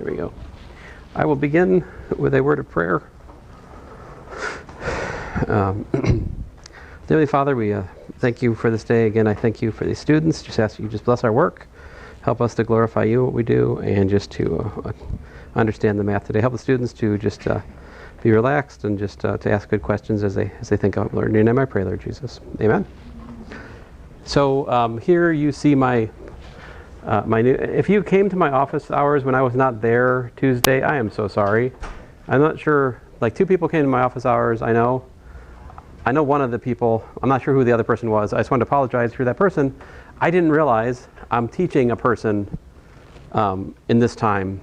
Here we go. I will begin with a word of prayer. Heavenly Father, we thank you for this day. Again, I thank you for these students. Just ask you just bless our work. Help us to glorify you, what we do, and just to understand the math today. Help the students to just be relaxed and just to ask good questions as they think of learning. In your name I pray, Lord Jesus. Amen. So here you see my new. If you came to my office hours when I was not there Tuesday, I am so sorry. I'm not sure. Like 2 people came to my office hours. I know one of the people. I'm not sure who the other person was. I just wanted to apologize for that person. I didn't realize I'm teaching a person in this time.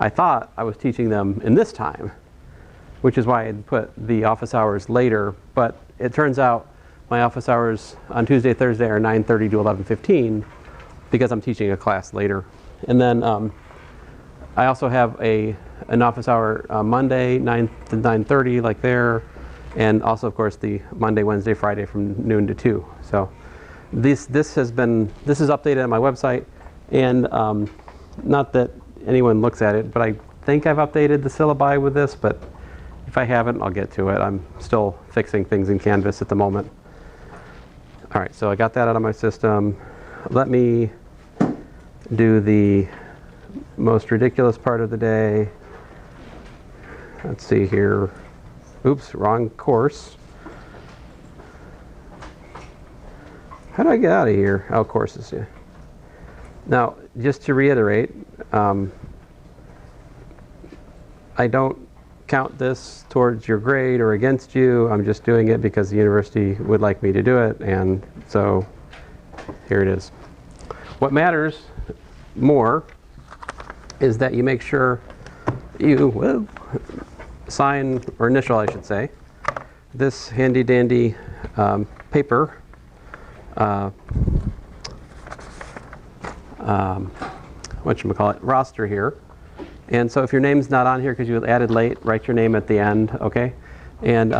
I thought I was teaching them in this time, which is why I put the office hours later. But it turns out my office hours on Tuesday, Thursday are 9:30 to 11:15 because I'm teaching a class later. And then I also have an office hour Monday, 9 to 9:30, like there. And also, of course, the Monday, Wednesday, Friday from noon to 2. So this is updated on my website. And not that anyone looks at it, but I think I've updated the syllabi with this. But if I haven't, I'll get to it. I'm still fixing things in Canvas at the moment. All right, so I got that out of my system. Let me do the most ridiculous part of the day. Let's see here. Oops, wrong course. How do I get out of here? Oh, courses, yeah. Now, just to reiterate, I don't count this towards your grade or against you. I'm just doing it because the university would like me to do it, and so here it is. What matters more is that you make sure you sign, or initial I should say, this handy dandy paper roster here. And so if your name's not on here because you added late, write your name at the end, okay? And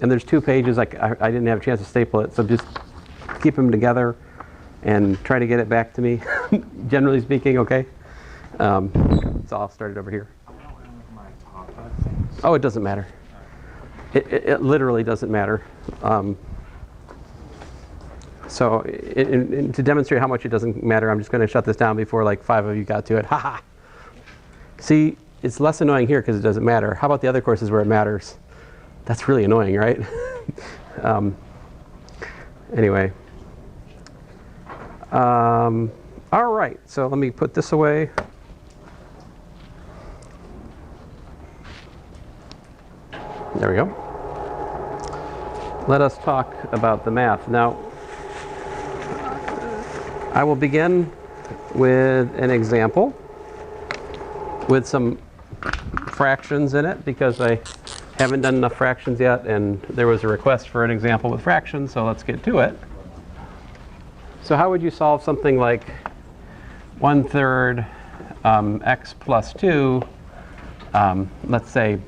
there's 2 pages. I didn't have a chance to staple it, so just keep them together and try to get it back to me, generally speaking, okay? So I'll start it over here. Oh, it doesn't matter. It literally doesn't matter. So to demonstrate how much it doesn't matter, I'm just going to shut this down before like 5 of you got to it. Ha ha! See, it's less annoying here because it doesn't matter. How about the other courses where it matters? That's really annoying, right? Anyway. All right, so let me put this away. There we go. Let us talk about the math. Now, I will begin with an example with some fractions in it because I haven't done enough fractions yet, and there was a request for an example with fractions, so let's get to it. So how would you solve something like 1/3 x plus 2, let's say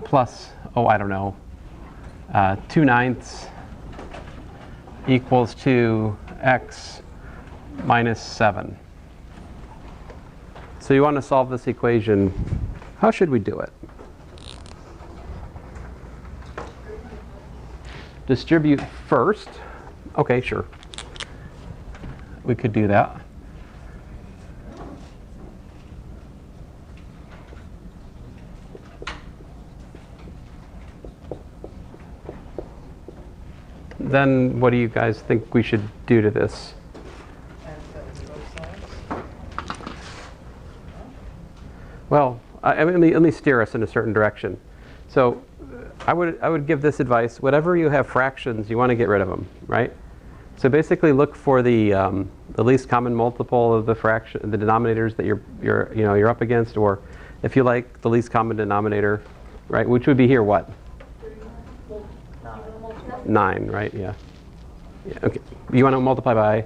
plus, 2/9 equals to x minus 7. So you want to solve this equation. How should we do it? Distribute first. Okay, sure. We could do that. Then what do you guys think we should do to this? Well, let me steer us in a certain direction. So I would give this advice: whatever you have fractions, you want to get rid of them, right? So basically, look for the least common multiple of the fraction, the denominators that you're up against, or if you like, the least common denominator, right? Which would be here what? 9, right? Yeah. Okay. You want to multiply by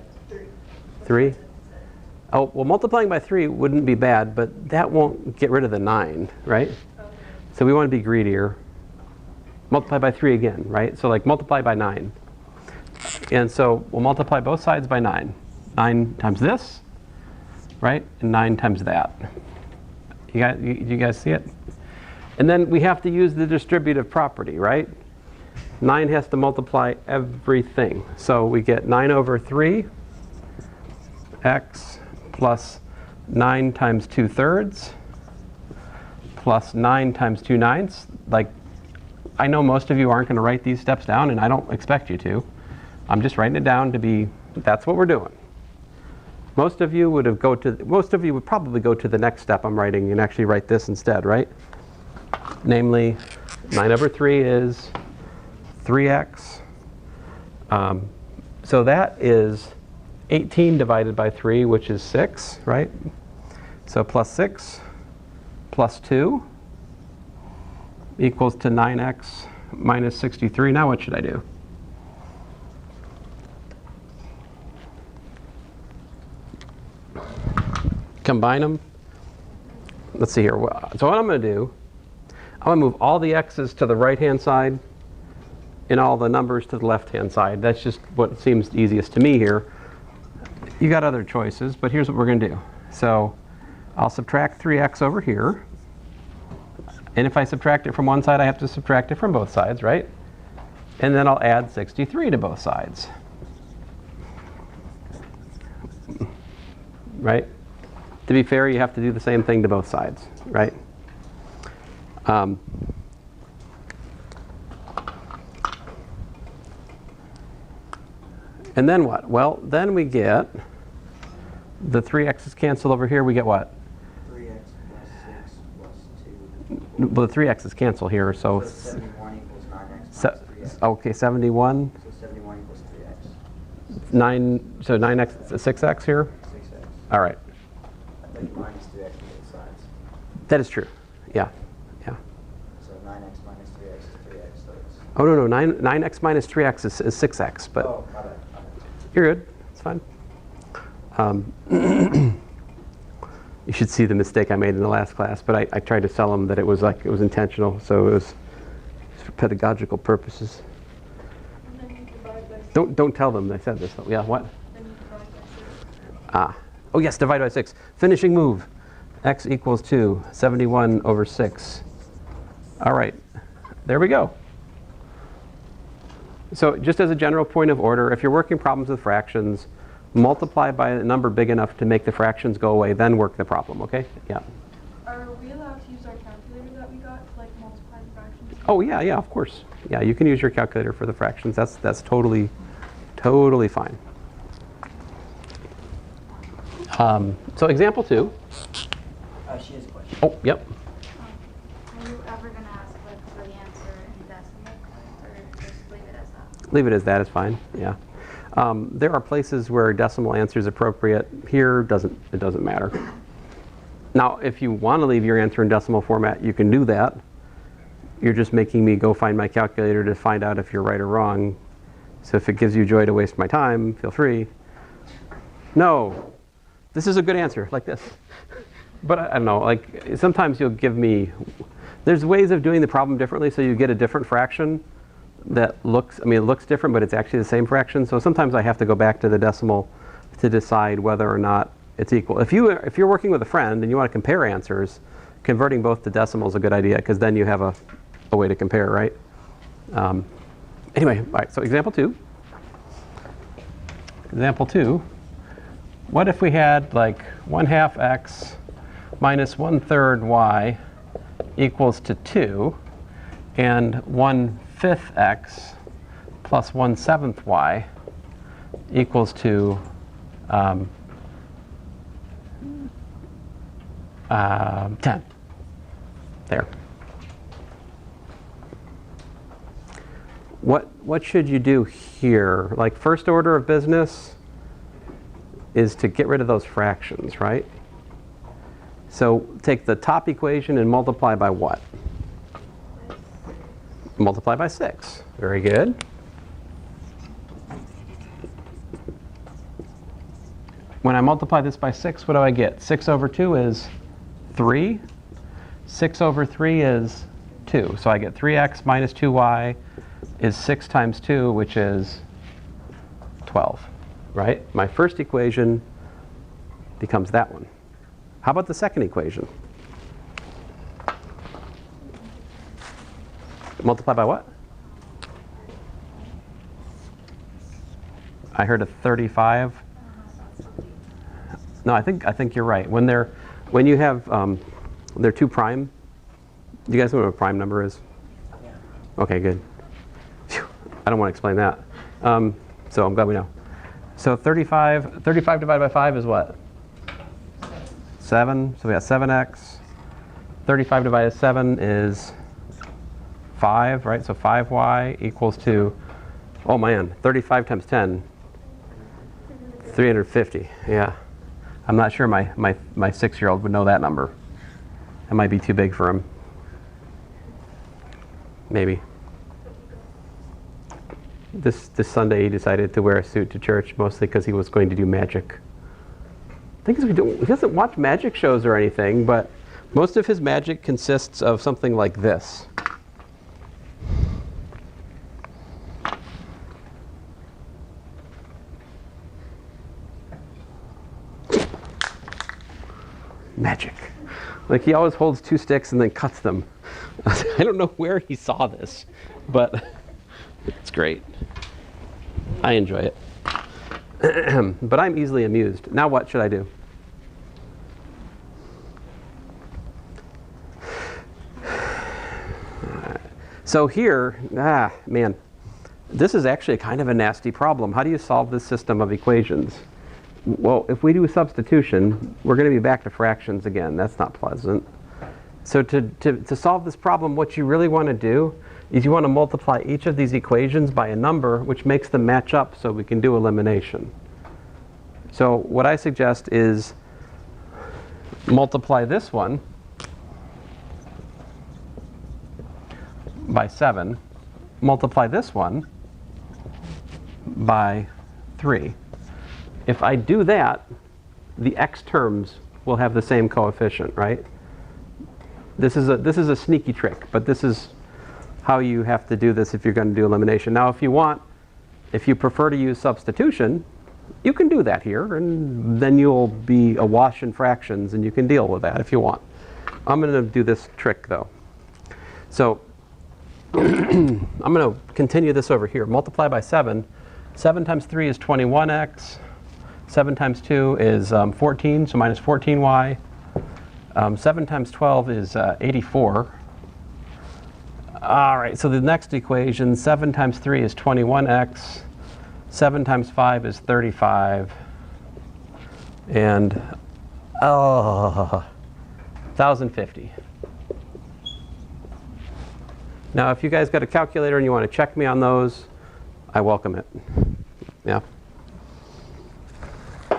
3? Oh, well, multiplying by 3 wouldn't be bad, but that won't get rid of the 9, right? So we want to be greedier. Multiply by 3 again, right? So like multiply by 9. And so we'll multiply both sides by 9. 9 times this right? And 9 times that. You guys see it? And then we have to use the distributive property, right? 9 has to multiply everything. So we get 9 over 3 x plus 9 times 2/3 plus 9 times 2/9. Like, I know most of you aren't going to write these steps down, and I don't expect you to. I'm just writing it down to be, that's what we're doing. Most of you would probably go to the next step I'm writing and actually write this instead, right? Namely, 9 over 3 is 3x. So that is 18 divided by 3, which is 6, right? So plus 6 plus 2 equals to 9x minus 63. Now what should I do? Combine them. Let's see here. So what I'm going to do, I'm going to move all the x's to the right-hand side and all the numbers to the left-hand side. That's just what seems easiest to me here. You got other choices, but here's what we're going to do. So I'll subtract 3x over here. And if I subtract it from one side, I have to subtract it from both sides, right? And then I'll add 63 to both sides. Right? To be fair, you have to do the same thing to both sides, right? And then what? Well, then we get the 3x's cancel over here. We get what? 3x plus 6 plus 2. Well, the 3x's cancel here, so 71 equals 9x minus 3x. Okay, 71. So 71 equals 3x. 9. So 9x, 6x here. 6x. All right. I think minus 3x on both sides. That is true. Yeah. Yeah. So 9x minus 3x is 3x. So it's Oh no, 9x minus 3x is 6x. But oh, my bad. you're good. It's fine. You should see the mistake I made in the last class, but I tried to tell them that it was intentional, so it was for pedagogical purposes. And then you divide by 6. Don't tell them I said this. Though. Yeah, what? Then you divide by 6. Ah. Oh yes, divide by 6. Finishing move. X equals 2. 71 over 6. All right. There we go. So just as a general point of order, if you're working problems with fractions, multiply by a number big enough to make the fractions go away, then work the problem, okay? Yeah. Are we allowed to use our calculator that we got to multiply the fractions? Oh yeah, of course. Yeah, you can use your calculator for the fractions. That's totally fine. So example 2. She has a question. Oh, yep. Are you ever going to ask for the answer in decimal, or just leave it as that? Leave it as that is fine. Yeah. There are places where decimal answer is appropriate. Here, it doesn't matter. Now, if you want to leave your answer in decimal format, you can do that. You're just making me go find my calculator to find out if you're right or wrong. So if it gives you joy to waste my time, feel free. No, this is a good answer, like this. But I don't know, like sometimes you'll give me, there's ways of doing the problem differently so you get a different fraction that looks, it looks different, but it's actually the same fraction. So sometimes I have to go back to the decimal to decide whether or not it's equal. If you're working with a friend and you want to compare answers, converting both to decimal is a good idea because then you have a way to compare, right? Anyway, all right, so example 2. Example 2, what if we had like 1/2 x minus 1/3 y equals to 2 and 1/5 x plus 1/7 y equals to 10. There. What should you do here? Like first order of business is to get rid of those fractions, right? So take the top equation and multiply by what? Multiply by 6. Very good. When I multiply this by 6, what do I get? 6 over 2 is 3. 6 over 3 is 2. So I get 3x minus 2y is 6 times 2, which is 12, right? My first equation becomes that one. How about the second equation? Multiply by what? I heard a 35. No, I think you're right. When you have they're 2 prime. Do you guys know what a prime number is? Yeah. Okay, good. Phew, I don't want to explain that. So I'm glad we know. So 35 divided by 5 is what? 7. So we got 7x. 35 divided by 7 is 5, right? So 5y equals to, oh man, 35 times 10, 350. Yeah. I'm not sure my 6-year-old would know that number. That might be too big for him. Maybe. This Sunday he decided to wear a suit to church, mostly because he was going to do magic. I think he doesn't watch magic shows or anything, but most of his magic consists of something like this. Magic. Like he always holds 2 sticks and then cuts them. I don't know where he saw this, but it's great. I enjoy it. But I'm easily amused. Now what should I do? So here, man, this is actually kind of a nasty problem. How do you solve this system of equations? Well, if we do substitution, we're going to be back to fractions again. That's not pleasant. So to solve this problem, what you really want to do is you want to multiply each of these equations by a number which makes them match up so we can do elimination. So what I suggest is multiply this one by 7, multiply this one by 3. If I do that, the x terms will have the same coefficient, right? This is a sneaky trick, but this is how you have to do this if you're going to do elimination. Now, if you prefer to use substitution, you can do that here, and then you'll be awash in fractions, and you can deal with that if you want. I'm going to do this trick, though. So I'm going to continue this over here. Multiply by 7. 7 times 3 is 21x. 7 times 2 is 14, so minus 14y. 7 times 12 is 84. All right, so the next equation, 7 times 3 is 21x. 7 times 5 is 35. And 1,050. Now, if you guys got a calculator and you want to check me on those, I welcome it. Yeah? I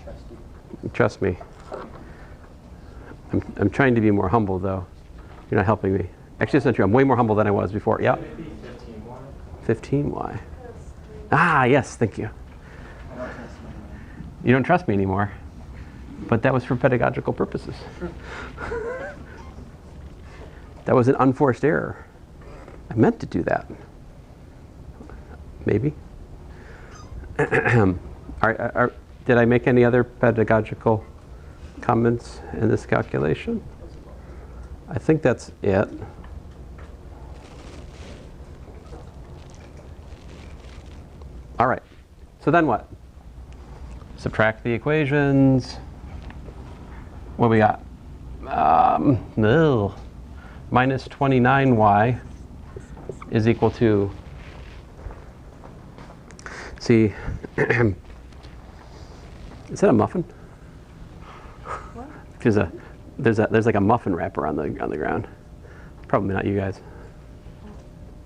trust you. Trust me. I'm trying to be more humble, though. You're not helping me. Actually, that's not true. I'm way more humble than I was before. Yeah? Maybe 15y. 15y. Ah, yes, thank you. I don't trust you anymore. You don't trust me anymore. But that was for pedagogical purposes. That was an unforced error. I meant to do that. Maybe. Did I make any other pedagogical comments in this calculation? I think that's it. All right. So then what? Subtract the equations. What do we got? Minus 29y is equal to, see, is that a muffin? What? There's like a muffin wrapper on the ground. Probably not you guys.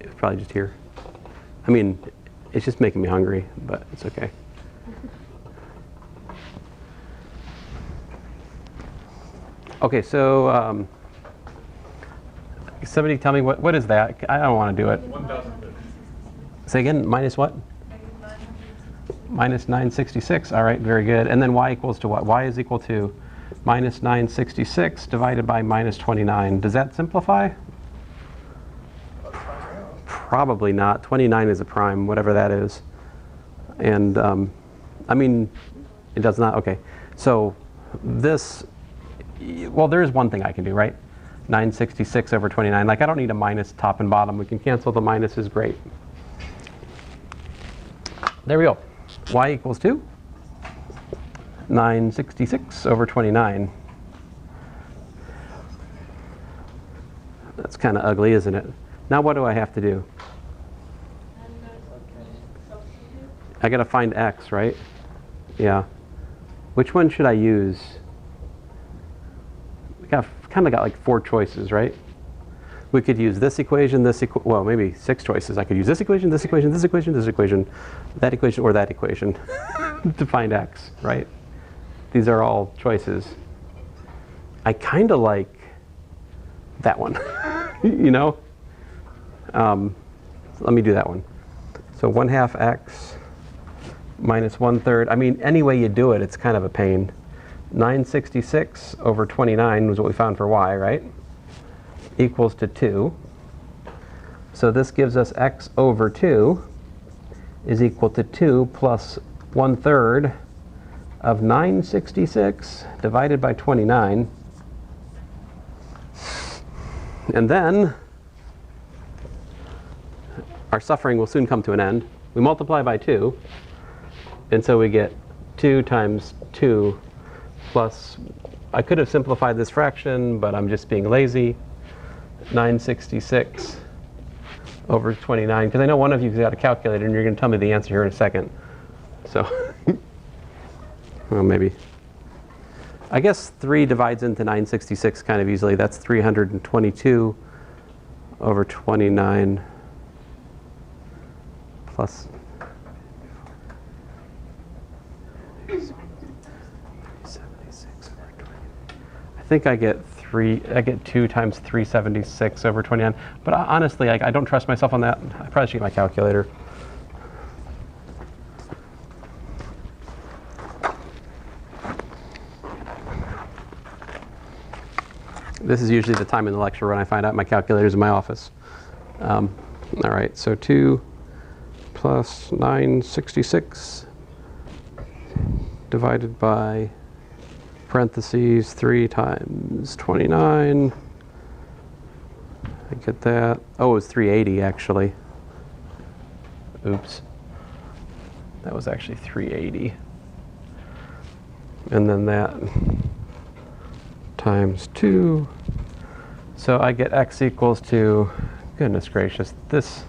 It's probably just here. I mean, it's just making me hungry, but it's okay. Okay, so somebody tell me what is that? I don't want to do it. 1,050. Say again, minus what? Minus 966. All right, very good. And then y equals to what? Y is equal to minus 966 divided by minus 29. Does that simplify? Probably not. 29 is a prime, whatever that is. And I mean, it does not. Okay. So this, well, there is one thing I can do, right? 966 over 29. Like, I don't need a minus top and bottom. We can cancel the minuses, great. There we go. Y equals 2. 966 over 29. That's kind of ugly, isn't it? Now what do I have to do? And substitute. I got to find x, right? Yeah. Which one should I use? We kind of got like 4 choices, right? We could use this equation, well, maybe 6 choices. I could use this equation, this equation, this equation, this equation, that equation, or that equation to find x, right? These are all choices. I kind of like that one, you know? Let me do that one. So 1/2 x minus 1/3. I mean, any way you do it, it's kind of a pain. 966 over 29 was what we found for y, right? Equals to 2. So this gives us x over 2 is equal to 2 plus 1/3 of 966 divided by 29. And then our suffering will soon come to an end. We multiply by 2, and so we get 2 times 2 plus, I could have simplified this fraction, but I'm just being lazy. 966 over 29, because I know one of you's got a calculator and you're going to tell me the answer here in a second. So, well, maybe. I guess 3 divides into 966 kind of easily. That's 322 over 29 plus 76 over 20. I think I get 2 times 376 over 29. But honestly, I don't trust myself on that. I probably should get my calculator. This is usually the time in the lecture when I find out my calculator's in my office. All right, so 2 plus 966 divided by parentheses 3 times 29. I get that. Oh, it was 380 actually. Oops. That was actually 380. And then that times 2. So I get x equals to, goodness gracious, this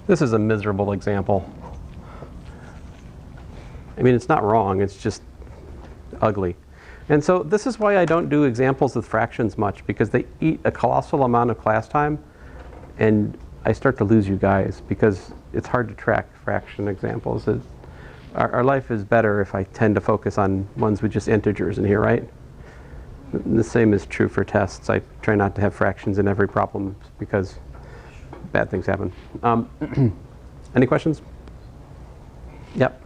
is a miserable example. I mean, it's not wrong, it's just ugly. And so this is why I don't do examples with fractions much, because they eat a colossal amount of class time, and I start to lose you guys because it's hard to track fraction examples. Our life is better if I tend to focus on ones with just integers in here, right? The same is true for tests. I try not to have fractions in every problem because bad things happen. Any questions? Yep.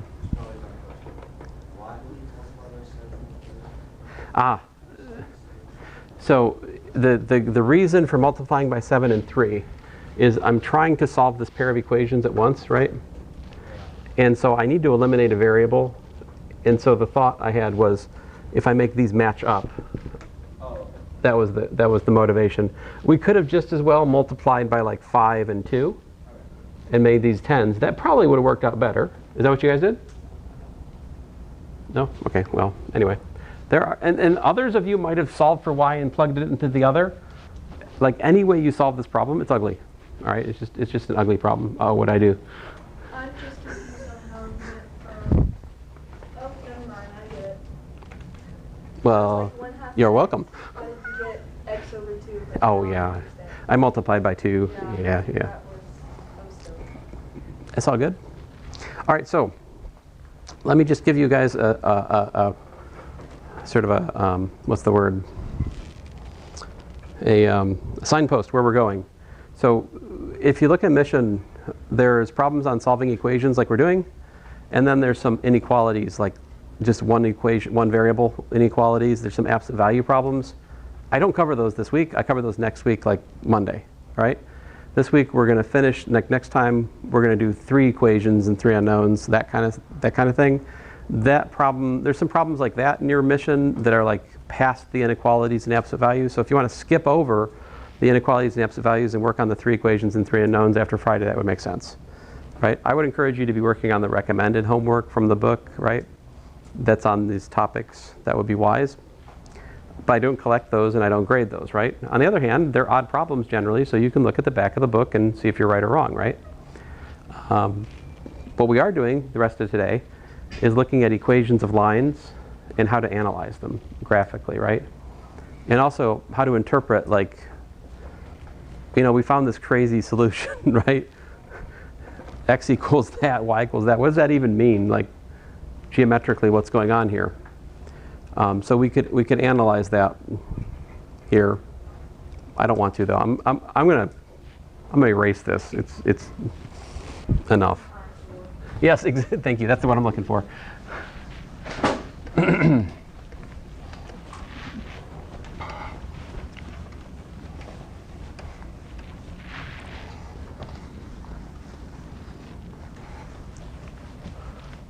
So the reason for multiplying by 7 and 3 is I'm trying to solve this pair of equations at once, right? And so I need to eliminate a variable. And so the thought I had was, if I make these match up, that was the motivation. We could have just as well multiplied by like 5 and 2 and made these 10s. That probably would have worked out better. Is that what you guys did? No? Okay, well, anyway. There are, and others of you might have solved for y and plugged it into the other. Like, any way you solve this problem, it's ugly. All right, it's just an ugly problem. Oh, what'd I do? I'm just confused on how you get oh, never mind, I get it. Well, Like 1/2 you're welcome. How did you get x over 2? But Oh, now I yeah. understand. I multiplied by 2. Yeah. That was, I'm still. It's all good. All right, so let me just give you guys a sort of a, what's the word? A signpost where we're going. So if you look at mission, there's problems on solving equations like we're doing, and then there's some inequalities, like just one equation, one variable inequalities. There's some absolute value problems. I don't cover those this week. I cover those next week, like Monday, right? This week we're going to finish. Next time we're going to do 3 equations and 3 unknowns, that kind of thing. that problem, there's some problems like that in your mission that are like past the inequalities and absolute values. So if you want to skip over the inequalities and absolute values and work on the 3 equations and 3 unknowns after Friday, that would make sense, right? I would encourage you to be working on the recommended homework from the book, right? That's on these topics. That would be wise. But I don't collect those and I don't grade those, right? On the other hand, they're odd problems generally, so you can look at the back of the book and see if you're right or wrong, right? What we are doing the rest of today is looking at equations of lines and how to analyze them graphically, right? And also how to interpret, like, you know, we found this crazy solution, right? X equals that, y equals that. What does that even mean? Like, geometrically, what's going on here? So we could analyze that here. I don't want to though. I'm gonna erase this. It's enough. Yes, thank you. That's the one I'm looking for.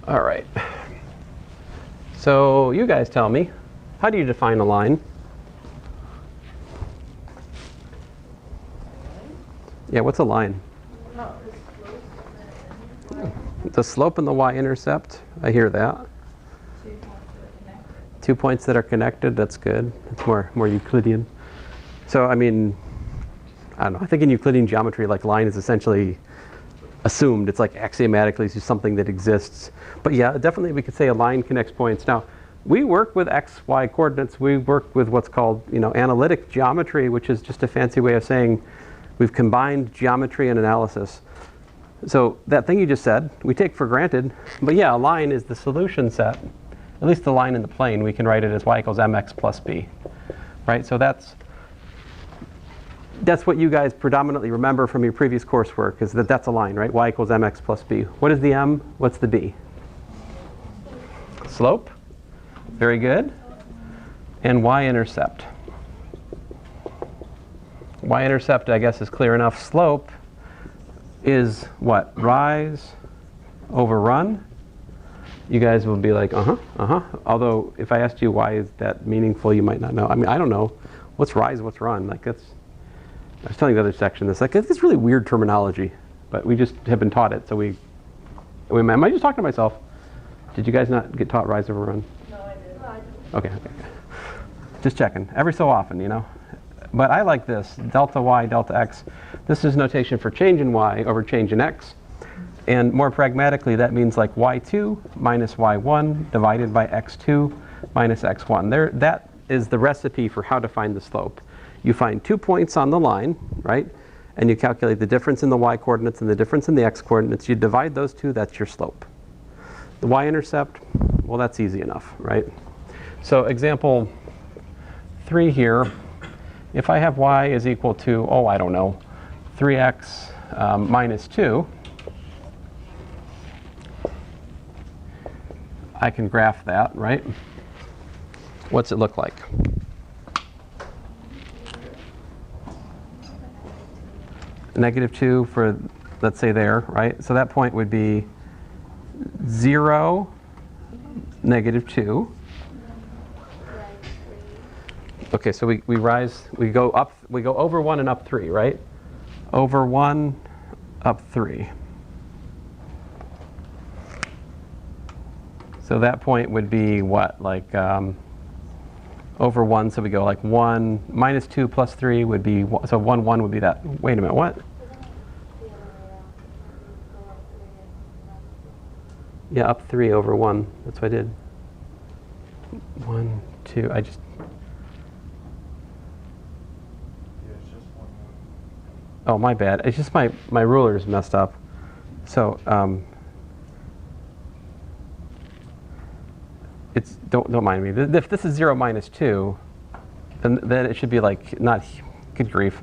All right. So you guys tell me, how do you define a line? Yeah, what's a line? The slope and the y-intercept. I hear that. 2 points that are connected. That's good. It's more Euclidean. So I mean, I don't know. I think in Euclidean geometry, like line is essentially assumed. It's like axiomatically it's just something that exists. But yeah, definitely we could say a line connects points. Now, we work with x, y coordinates. We work with what's called, you know, analytic geometry, which is just a fancy way of saying we've combined geometry and analysis. So that thing you just said, we take for granted. But yeah, a line is the solution set. At least the line in the plane, we can write it as y equals mx plus b. Right? So that's what you guys predominantly remember from your previous coursework, is that that's a line, right? Y equals mx plus b. What is the m? What's the b? Slope. Very good. And y-intercept. Y-intercept, I guess, is clear enough. Slope is what? Rise over run. You guys will be like, Although, if I asked you why is that meaningful, you might not know. I mean, I don't know. What's rise, what's run? Like, that's... I was telling the other section this, like, it's really weird terminology, but we just have been taught it, so wait, am I just talking to myself? Did you guys not get taught rise over run? No, I did. No, I didn't. Okay. Just checking. Every so often, you know. But I like this, delta y, delta x. This is notation for change in y over change in x. And more pragmatically, that means like y2 minus y1 divided by x2 minus x1. That is the recipe for how to find the slope. You find 2 points on the line, right? And you calculate the difference in the y coordinates and the difference in the x coordinates. You divide those two, that's your slope. The y-intercept, well, that's easy enough, right? So example 3 here, if I have y is equal to, I don't know, 3x minus 2, I can graph that, right? What's it look like? -2 for, let's say there, right? So that point would be 0, -2. Okay, so we go over 1 and up 3, right? Over 1, up 3. So that point would be what? Like over 1, so we go like 1, -2 plus 3 would be, so 1, 1 would be that. Wait a minute, what? Yeah, up 3 over 1. That's what I did. 1, 2, I just... Oh, my bad. It's just my ruler's messed up. So, it's, don't mind me. If this is 0 minus 2, then it should be like, not, good grief.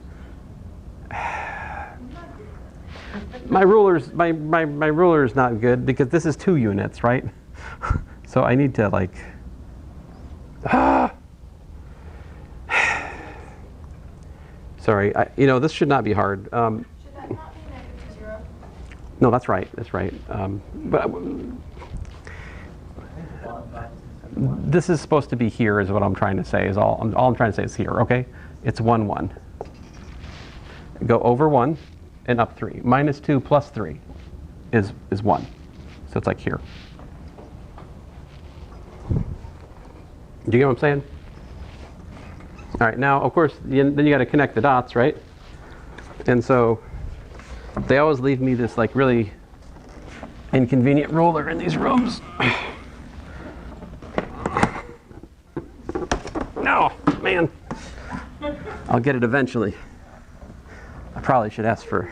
My ruler's not good because this is 2 units, right? So I need to like, sorry, this should not be hard. Should that not be -0? No, that's right. That's right. But This is supposed to be here is what I'm trying to say. Is all I'm trying to say is here, okay? It's 1, 1. Go over 1 and up 3. Minus 2 plus 3 is 1. So it's like here. Do you get what I'm saying? All right, now, of course, then you got to connect the dots, right? And so they always leave me this like really inconvenient ruler in these rooms. No, man. I'll get it eventually. I probably should ask for...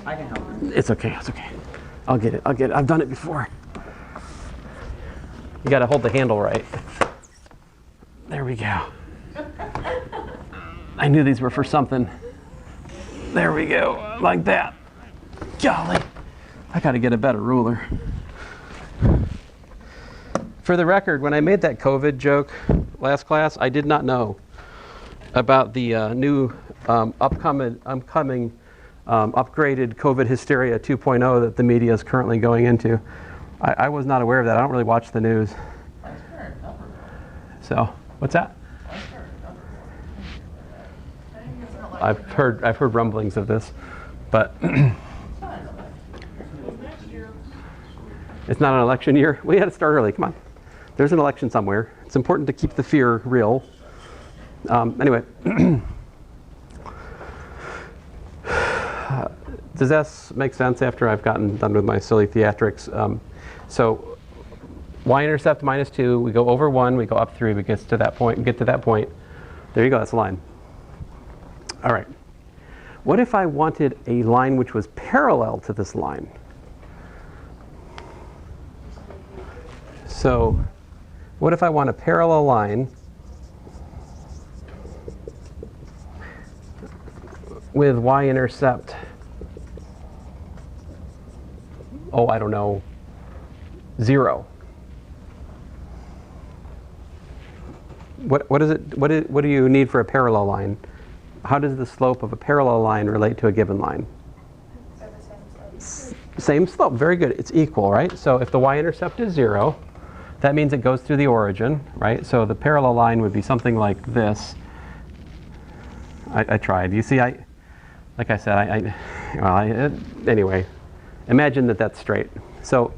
I can help. It's okay, it's okay. I'll get it, I'll get it. I've done it before. You got to hold the handle right. There we go. I knew these were for something. There we go, like that. Golly, I got to get a better ruler. For the record, when I made that COVID joke last class, I did not know about the new upcoming upgraded COVID hysteria 2.0 that the media is currently going into. I was not aware of that. I don't really watch the news. So, what's that? I've heard rumblings of this, but it's not an election year. We had to start early. Come on, there's an election somewhere. It's important to keep the fear real. Anyway, does this make sense after I've gotten done with my silly theatrics? So y-intercept minus 2, we go over 1, we go up 3, we get to that point. There you go, that's a line. All right. What if I wanted a line which was parallel to this line? So what if I want a parallel line with y-intercept, oh, I don't know, 0? What is it? What do you need for a parallel line? How does the slope of a parallel line relate to a given line? They're the same slope. Same slope. Very good. It's equal, right? So if the y-intercept is 0, that means it goes through the origin, right? So the parallel line would be something like this. I tried. You see, like I said, anyway, imagine that that's straight. So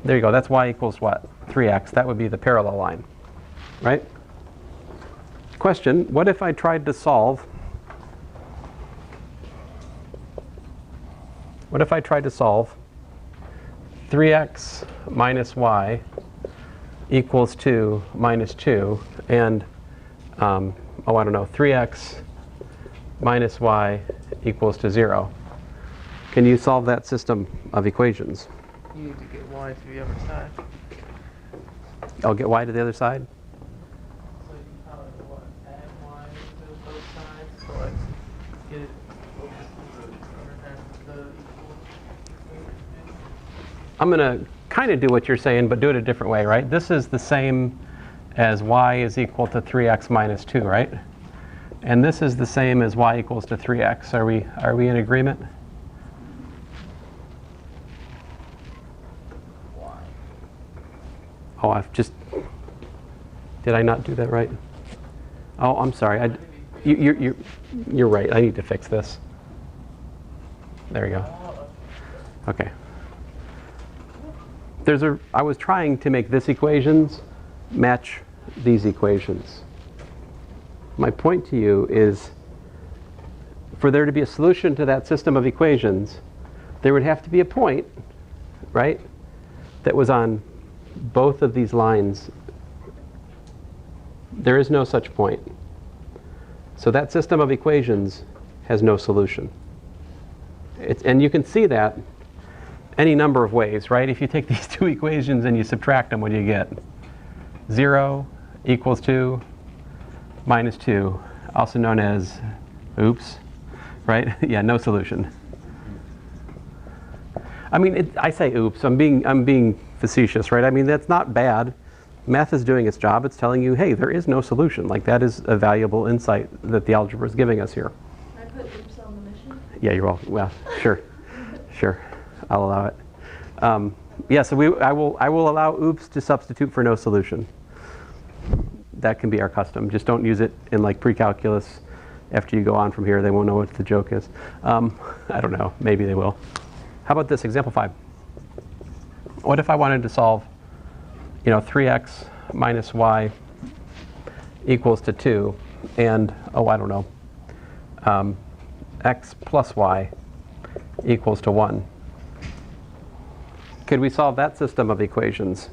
there you go. That's y equals what? 3x. That would be the parallel line, right? Question, what if I tried to solve 3x minus y equals 2 minus 2 and, I don't know, 3x minus y equals to 0? Can you solve that system of equations? You need to get y to the other side. I'll get y to the other side? So you probably what, add y to both sides, so like get it over to the other half of the equal. I'm going to kind of do what you're saying, but do it a different way, right? This is the same as y is equal to 3x minus 2, right? And this is the same as y equals to 3x. Are we in agreement? Oh, did I not do that right? Oh, I'm sorry. You're right. I need to fix this. There you go. Okay. I was trying to make this equations match these equations. My point to you is, for there to be a solution to that system of equations, there would have to be a point, right, that was on both of these lines. There is no such point. So that system of equations has no solution. And you can see that any number of ways, right? If you take these two equations and you subtract them, what do you get? 0 equals 2 minus 2, also known as, oops, right? Yeah, no solution. I mean, I say oops, I'm being facetious, right? I mean, that's not bad. Math is doing its job. It's telling you, hey, there is no solution. Like, that is a valuable insight that the algebra is giving us here. I put oops on the mission. Yeah, you're welcome. Well, sure. Sure. I'll allow it. Yeah, so I will allow oops to substitute for no solution. That can be our custom. Just don't use it in like pre-calculus. After you go on from here, they won't know what the joke is. I don't know. Maybe they will. How about this, example 5? What if I wanted to solve, 3x minus y equals to 2, and, I don't know, x plus y equals to 1. Could we solve that system of equations?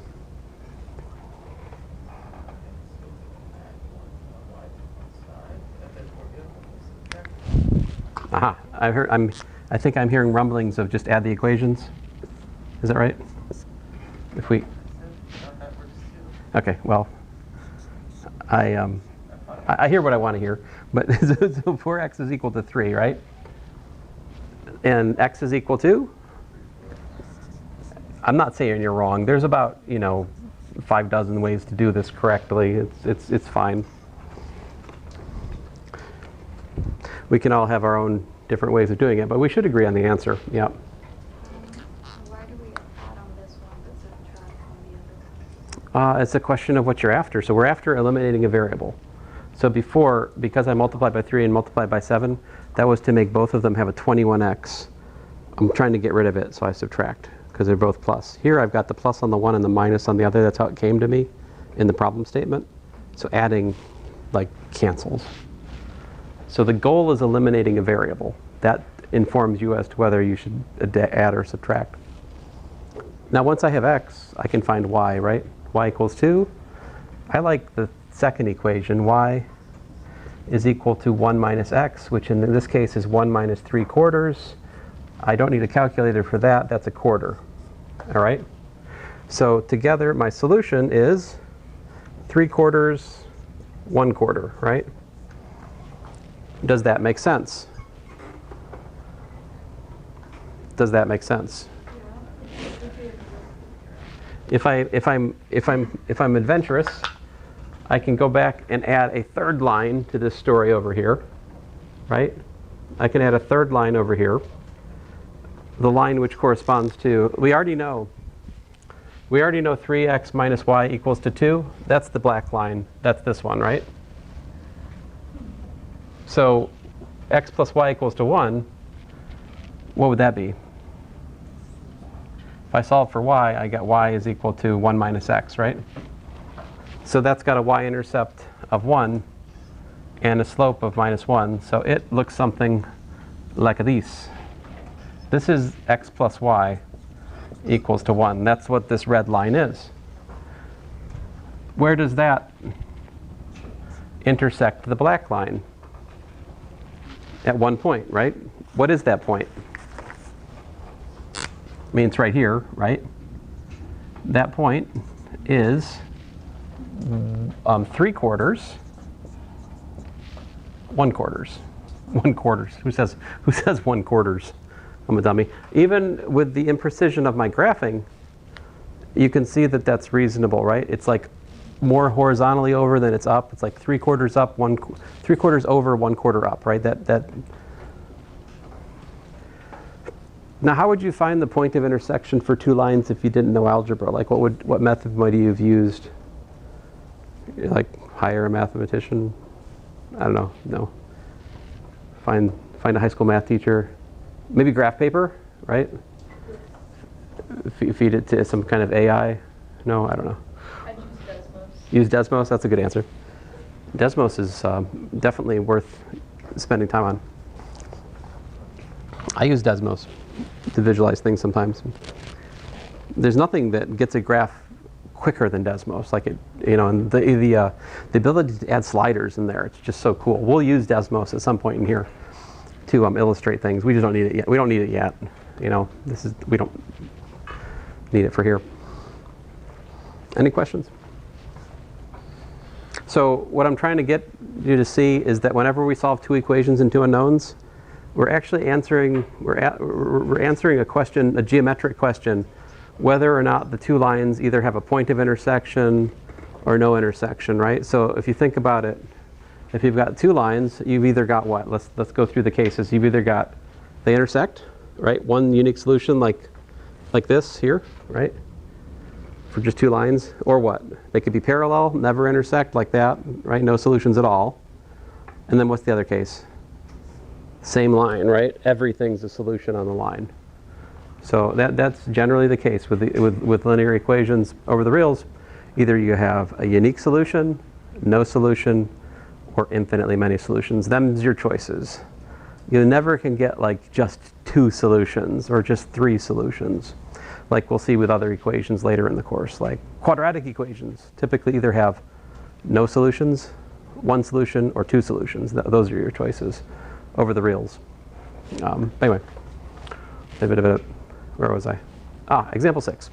Aha, I think I'm hearing rumblings of just add the equations. Is that right? If we, okay, well, I hear what I want to hear, but so 4x is equal to 3, right? And x is equal to? I'm not saying you're wrong. There's about, 5 dozen ways to do this correctly. It's fine. We can all have our own different ways of doing it, but we should agree on the answer. Yeah. Why do we add on this one but subtract on the other one? It's a question of what you're after. So we're after eliminating a variable. So before, because I multiplied by 3 and multiplied by 7, that was to make both of them have a 21x. I'm trying to get rid of it, so I subtract, because they're both plus. Here I've got the plus on the one and the minus on the other. That's how it came to me in the problem statement. So adding, cancels. So the goal is eliminating a variable. That informs you as to whether you should add or subtract. Now once I have x, I can find y, right? Y equals 2. I like the second equation. Y is equal to 1 minus x, which in this case is 1 minus 3/4. I don't need a calculator for that. That's a quarter. All right? So together, my solution is 3/4, 1/4, right? Does that make sense? Does that make sense? If I'm adventurous, I can go back and add a third line to this story over here, right? I can add a third line over here. The line which corresponds to, we already know 3x minus y equals to 2. That's the black line. That's this one, right? So x plus y equals to 1, what would that be? If I solve for y, I get y is equal to 1 minus x, right? So that's got a y-intercept of 1 and a slope of minus 1. So it looks something like this. This is x plus y equals to 1. That's what this red line is. Where does that intersect the black line? At one point, right? What is that point? I mean, it's right here, right? That point is 3/4, 1/4. 1/4. Who says 1/4? I'm a dummy. Even with the imprecision of my graphing, you can see that that's reasonable, right? It's like more horizontally over than it's up. It's like 3/4 up, 3/4 over, 1/4 up, right? That. Now, how would you find the point of intersection for two lines if you didn't know algebra? Like, what method might you have used? Like, hire a mathematician? I don't know. No. Find a high school math teacher. Maybe graph paper, right? Feed it to some kind of AI. No, I don't know. I choose Desmos. Use Desmos. That's a good answer. Desmos is definitely worth spending time on. I use Desmos to visualize things sometimes. There's nothing that gets a graph quicker than Desmos. Like and the ability to add sliders in there. It's just so cool. We'll use Desmos at some point in here to illustrate things. We just don't need it yet. We don't need it yet. We don't need it for here. Any questions? So what I'm trying to get you to see is that whenever we solve two equations and two unknowns, we're actually answering a question, a geometric question, whether or not the two lines either have a point of intersection or no intersection, right? So if you think about it, if you've got two lines, you've either got what? Let's go through the cases. You've either got they intersect, right? One unique solution like like this here, right? For just two lines, or what? They could be parallel, never intersect, like that, right? No solutions at all. And then what's the other case? Same line, right? Everything's a solution on the line. So that's generally the case with linear equations over the reals. Either you have a unique solution, no solution, or infinitely many solutions. Them's your choices. You never can get like just two solutions or just three solutions, like we'll see with other equations later in the course. Like quadratic equations typically either have no solutions, one solution, or two solutions. Those are your choices over the reals. Anyway, where was I? Example 6.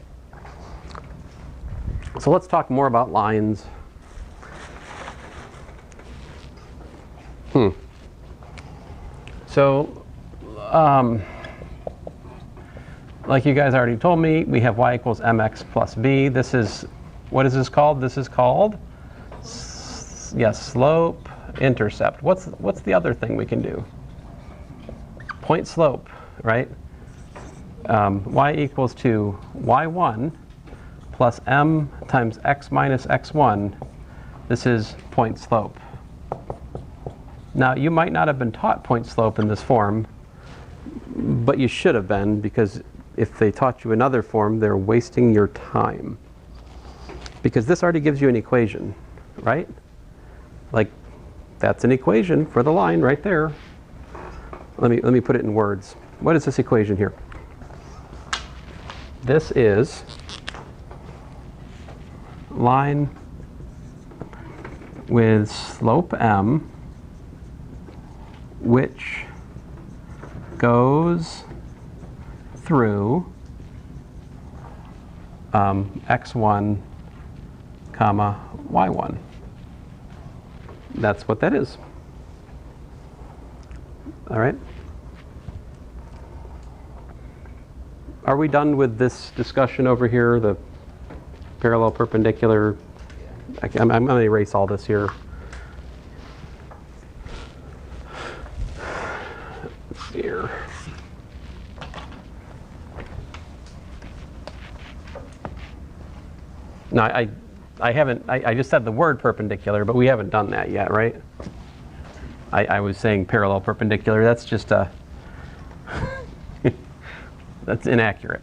So let's talk more about lines. So, like you guys already told me, we have y equals mx plus b. This is, what is this called? This is called, yes, slope intercept. What's the other thing we can do? Point slope, right? Y equals to y1 plus m times x minus x1. This is point slope. Now, you might not have been taught point slope in this form, but you should have been, because if they taught you another form, they're wasting your time. Because this already gives you an equation, right? Like, that's an equation for the line right there. Let me put it in words. What is this equation here? This is line with slope m, which goes through x1 comma y1. That's what that is. All right. Are we done with this discussion over here, the parallel perpendicular? I'm going to erase all this here. Here. No, I haven't, I just said the word perpendicular, but we haven't done that yet, right? I was saying parallel perpendicular. That's just a, that's inaccurate.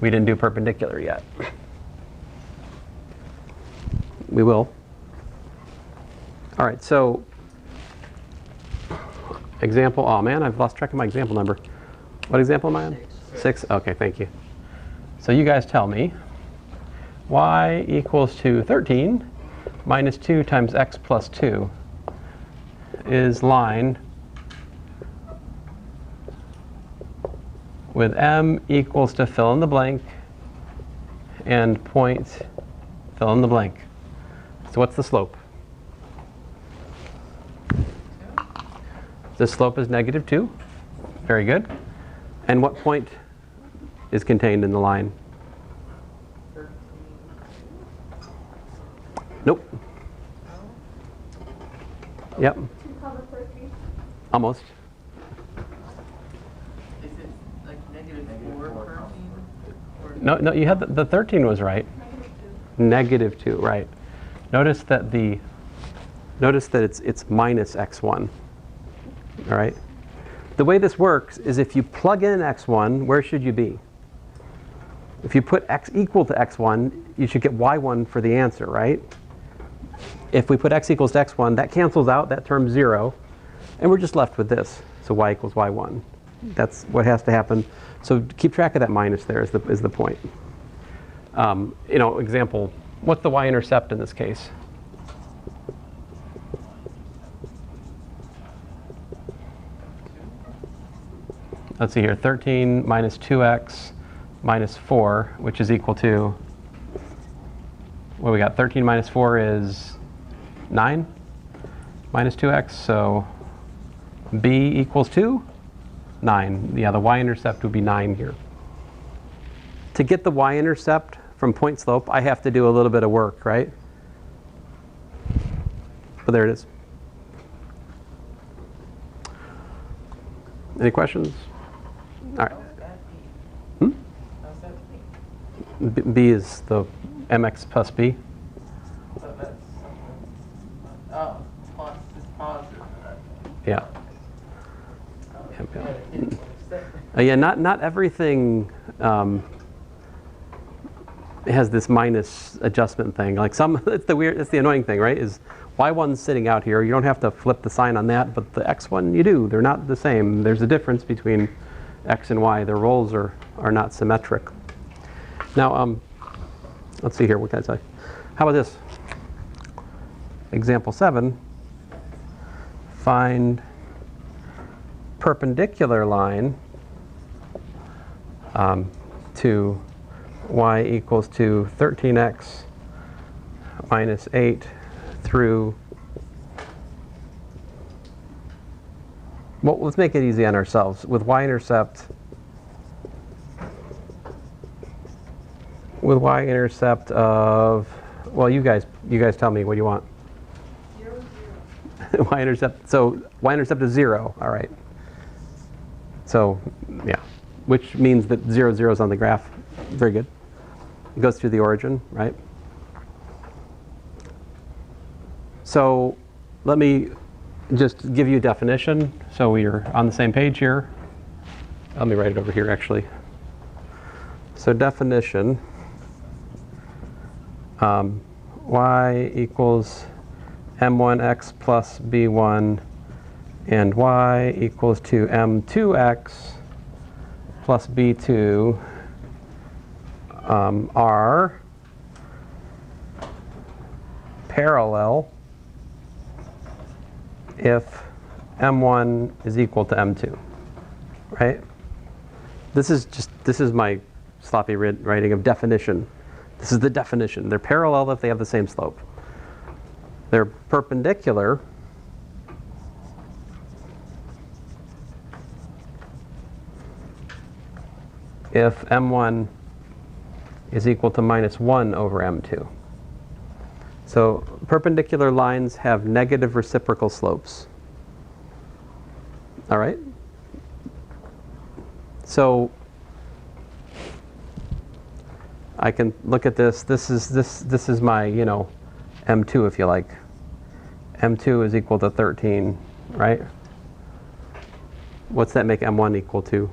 We didn't do perpendicular yet. We will. All right, so example, oh man, I've lost track of my example number. What example am I on? 6? Okay, thank you. So you guys tell me, y equals to 13 minus 2 times x plus 2 is line with m equals to fill in the blank and point fill in the blank. So what's the slope? The slope is negative 2. Very good. And what point is contained in the line? Nope. Yep. Almost. Is it like negative 4 13? Or No, you had the 13 was right. Negative 2, right. Notice that it's minus x1. All right. The way this works is if you plug in x1, where should you be? If you put x equal to x1, you should get y1 for the answer, right? If we put x equals to x1, that cancels out, that term's 0, and we're just left with this. So y equals y1. That's what has to happen. So keep track of that minus there is the point. You know, example, what's the y-intercept in this case? Let's see here, 13 minus 2x minus 4, which is equal to, what we got? 13 minus 4 is 9 minus 2x, so b equals 2, 9. Yeah, the y-intercept would be 9 here. To get the y-intercept from point slope, I have to do a little bit of work, right? But there it is. Any questions? All right. how's that be? B is the mx plus b. So that's something. Oh, plus is positive. Yeah. Oh, Yeah. I can't understand. Yeah, not everything has this minus adjustment thing. Like some, it's the annoying thing, right? Is y1's sitting out here. You don't have to flip the sign on that, but the x1 you do. They're not the same. There's a difference between x and y. Their roles are not symmetric. Now, let's see here. What can I say? How about this? Example 7. Find perpendicular line to y equals to 13x minus 8 through, well, let's make it easy on ourselves. With y-intercept of, well, you guys tell me, what do you want? 0, 0. Y-intercept, so y-intercept is 0, all right. So, yeah, which means that 0, 0 is on the graph. Very good. It goes through the origin, right? So let me just give you a definition so we're on the same page here. Let me write it over here, actually. So definition, y equals m1x plus b1, and y equals to m2x plus b2 are parallel if m1 is equal to m2, right? This is my sloppy writing of definition. This is the definition. They're parallel if they have the same slope. They're perpendicular if m1 is equal to minus 1 over m2. So perpendicular lines have negative reciprocal slopes. All right? So I can look at this. This is my, m2 if you like. m2 is equal to 13, right? What's that make m1 equal to?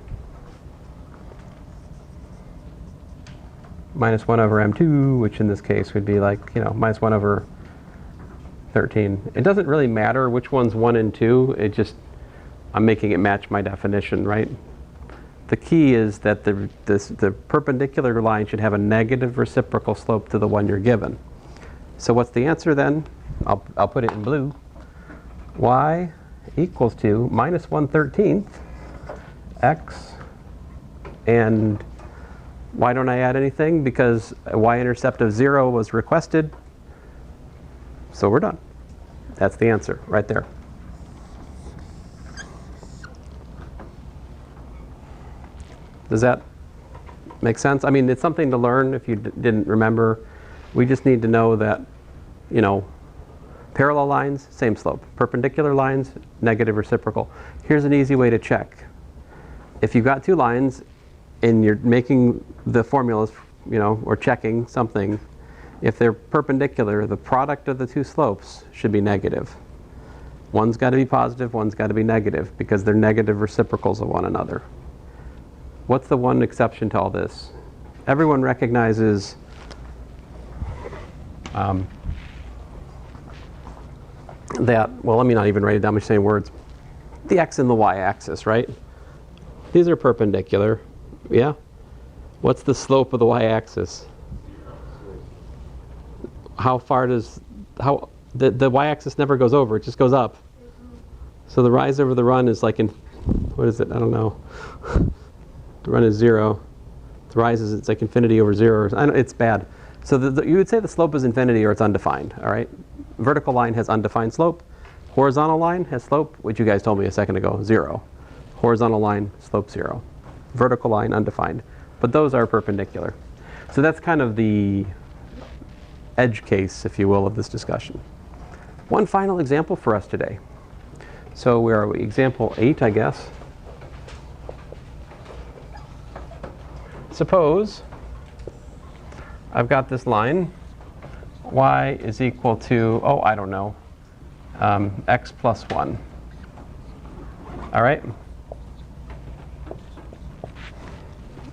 Minus 1 over m2, which in this case would be like, minus 1 over 13. It doesn't really matter which one's 1 and 2. It just, I'm making it match my definition, right? The key is that the perpendicular line should have a negative reciprocal slope to the one you're given. So what's the answer then? I'll put it in blue. Y equals to minus 1/13 x, and why don't I add anything? Because a y-intercept of 0 was requested. So we're done. That's the answer right there. Does that make sense? I mean, it's something to learn if you didn't remember. We just need to know that, parallel lines, same slope. Perpendicular lines, negative reciprocal. Here's an easy way to check. If you've got two lines and you're making the formulas, or checking something, if they're perpendicular, the product of the two slopes should be negative. One's got to be positive, one's got to be negative, because they're negative reciprocals of one another. What's the one exception to all this? Everyone recognizes that, well, let me not even write it down, I'm just saying words. The x and the y-axis, right? These are perpendicular, yeah? What's the slope of the y-axis? How far does, the y-axis never goes over, it just goes up. So the rise over the run is like what is it? I don't know. The run is 0. The rise is, it's like infinity over 0. It's bad. So you would say the slope is infinity or it's undefined, all right? Vertical line has undefined slope. Horizontal line has slope, which you guys told me a second ago, 0. Horizontal line, slope 0. Vertical line, undefined. But those are perpendicular. So that's kind of the edge case, if you will, of this discussion. One final example for us today. So where are we? Example 8, I guess. Suppose I've got this line. Y is equal to, oh, I don't know, x plus 1. All right?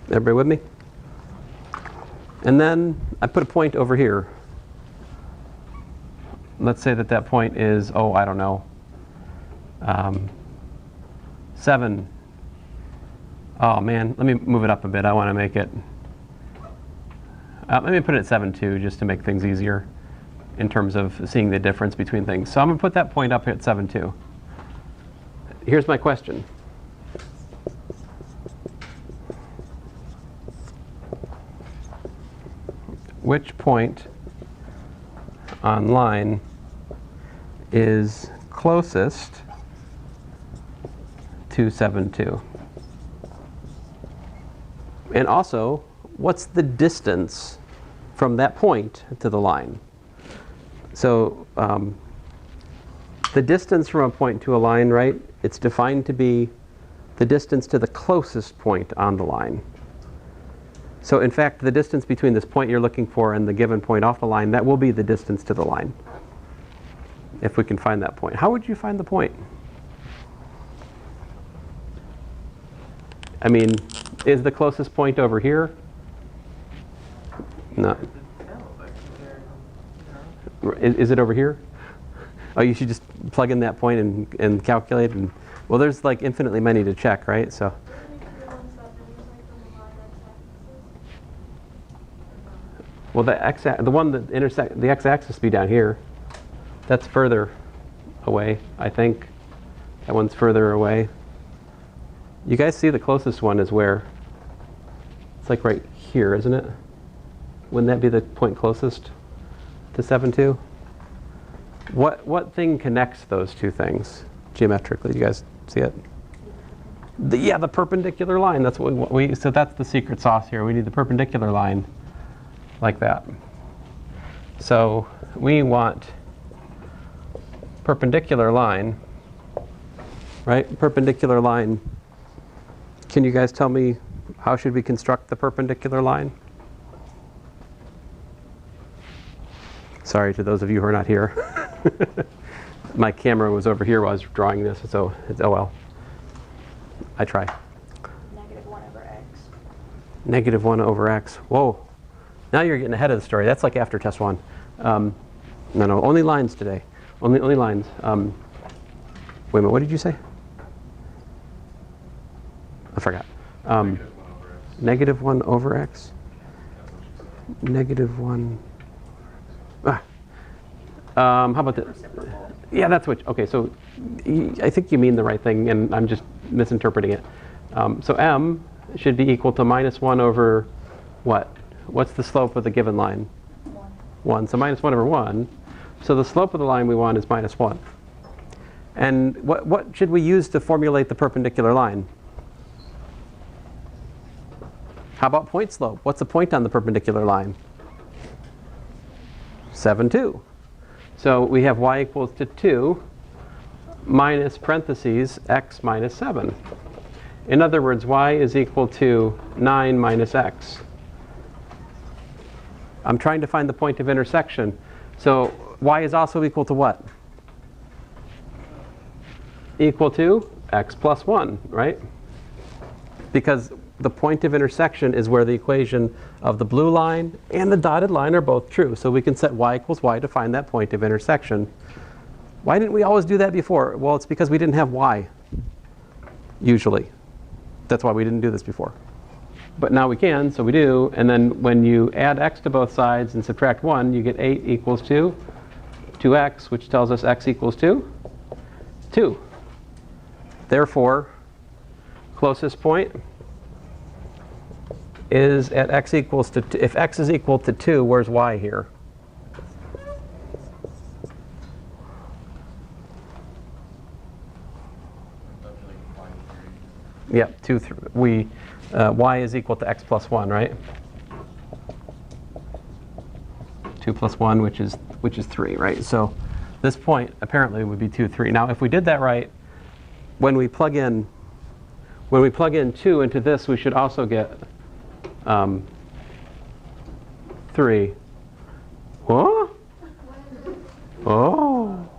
Everybody with me? And then I put a point over here. Let's say that that point is, oh, I don't know, 7. Oh, man, let me move it up a bit. I want to make it, let me put it at 7, too, just to make things easier in terms of seeing the difference between things. So I'm going to put that point up at 7, 2. Here's my question. Which point on line is closest to 7, 2? And also, what's the distance from that point to the line? So the distance from a point to a line, right, it's defined to be the distance to the closest point on the line. So in fact, the distance between this point you're looking for and the given point off the line, that will be the distance to the line, if we can find that point. How would you find the point? I mean, is the closest point over here? No. Is it over here? Oh, you should just plug in that point and calculate. And well, there's like infinitely many to check, right? So. Well, the one that intersect the x-axis be down here. That's further away, I think. That one's further away. You guys see the closest one is where? It's like right here, isn't it? Wouldn't that be the point closest to 7, 2? What thing connects those two things geometrically? You guys see it? The perpendicular line. That's what we. So that's the secret sauce here. We need the perpendicular line, like that. So we want perpendicular line, right? Perpendicular line. Can you guys tell me how should we construct the perpendicular line? Sorry to those of you who are not here. My camera was over here while I was drawing this, so it's, oh well. I try. -1 over x. -1/x. Whoa. Now you're getting ahead of the story. That's like after test 1. No, only lines today. Only lines. Wait a minute, what did you say? I forgot. -1/x. -1. How about this? Yeah, that's what. Okay, so I think you mean the right thing, and I'm just misinterpreting it. So m should be equal to -1 over what? What's the slope of the given line? 1. So -1 over 1. So the slope of the line we want is -1. And what should we use to formulate the perpendicular line? How about point slope? What's the point on the perpendicular line? 7, 2. So we have y equals to 2 minus parentheses x minus 7. In other words, y is equal to 9 minus x. I'm trying to find the point of intersection. So y is also equal to what? Equal to x plus 1, right? Because the point of intersection is where the equation of the blue line and the dotted line are both true. So we can set y equals y to find that point of intersection. Why didn't we always do that before? Well, it's because we didn't have y, usually. That's why we didn't do this before. But now we can, so we do. And then when you add x to both sides and subtract 1, you get 8 equals to 2x, which tells us x equals to 2. Therefore, closest point is at x equals to 2. If x is equal to 2, where's y here? Yep, 2, 3. Y is equal to x plus 1, right? 2 plus 1, which is 3, right? So this point apparently would be 2, 3. Now, if we did that right, when we plug in 2 into this, we should also get 3. What? Oh.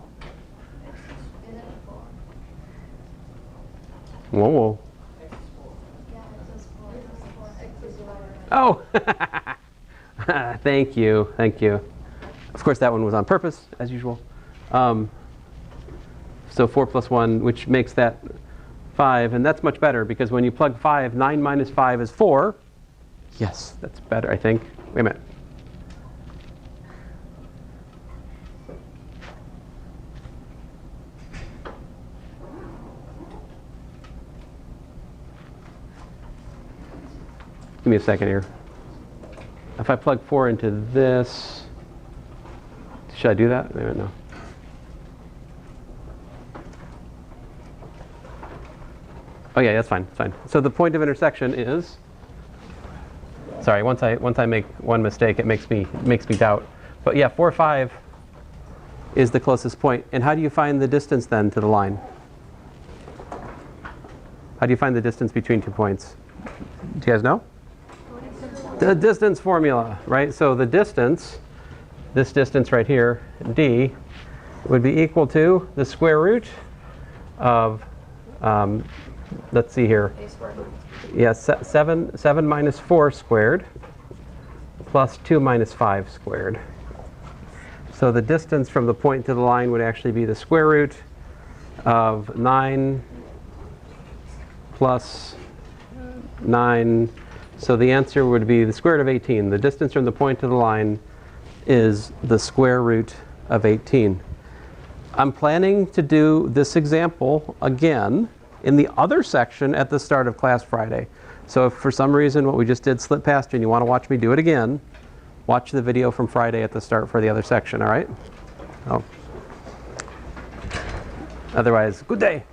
Whoa, whoa. Oh. Thank you. Thank you. Of course, that one was on purpose, as usual. So 4 plus 1, which makes that 5. And that's much better because when you plug 5, 9 minus 5 is 4. Yes, that's better, I think. Wait a minute. Give me a second here. If I plug 4 into this, should I do that? Wait a minute, no. Oh yeah, that's fine. It's fine. So the point of intersection is. Sorry, once I make one mistake, it makes me doubt. But yeah, 4, 5 is the closest point. And how do you find the distance then to the line? How do you find the distance between 2 points? Do you guys know? The distance formula, right? So the distance, this distance right here, d, would be equal to the square root of, let's see here. Yes, 7 minus 4 squared plus 2 minus 5 squared. So the distance from the point to the line would actually be the square root of 9 plus 9. So the answer would be the square root of 18. The distance from the point to the line is the square root of 18. I'm planning to do this example again in the other section at the start of class Friday. So if for some reason what we just did slipped past you and you want to watch me do it again, watch the video from Friday at the start for the other section, all right? Oh. Otherwise, good day.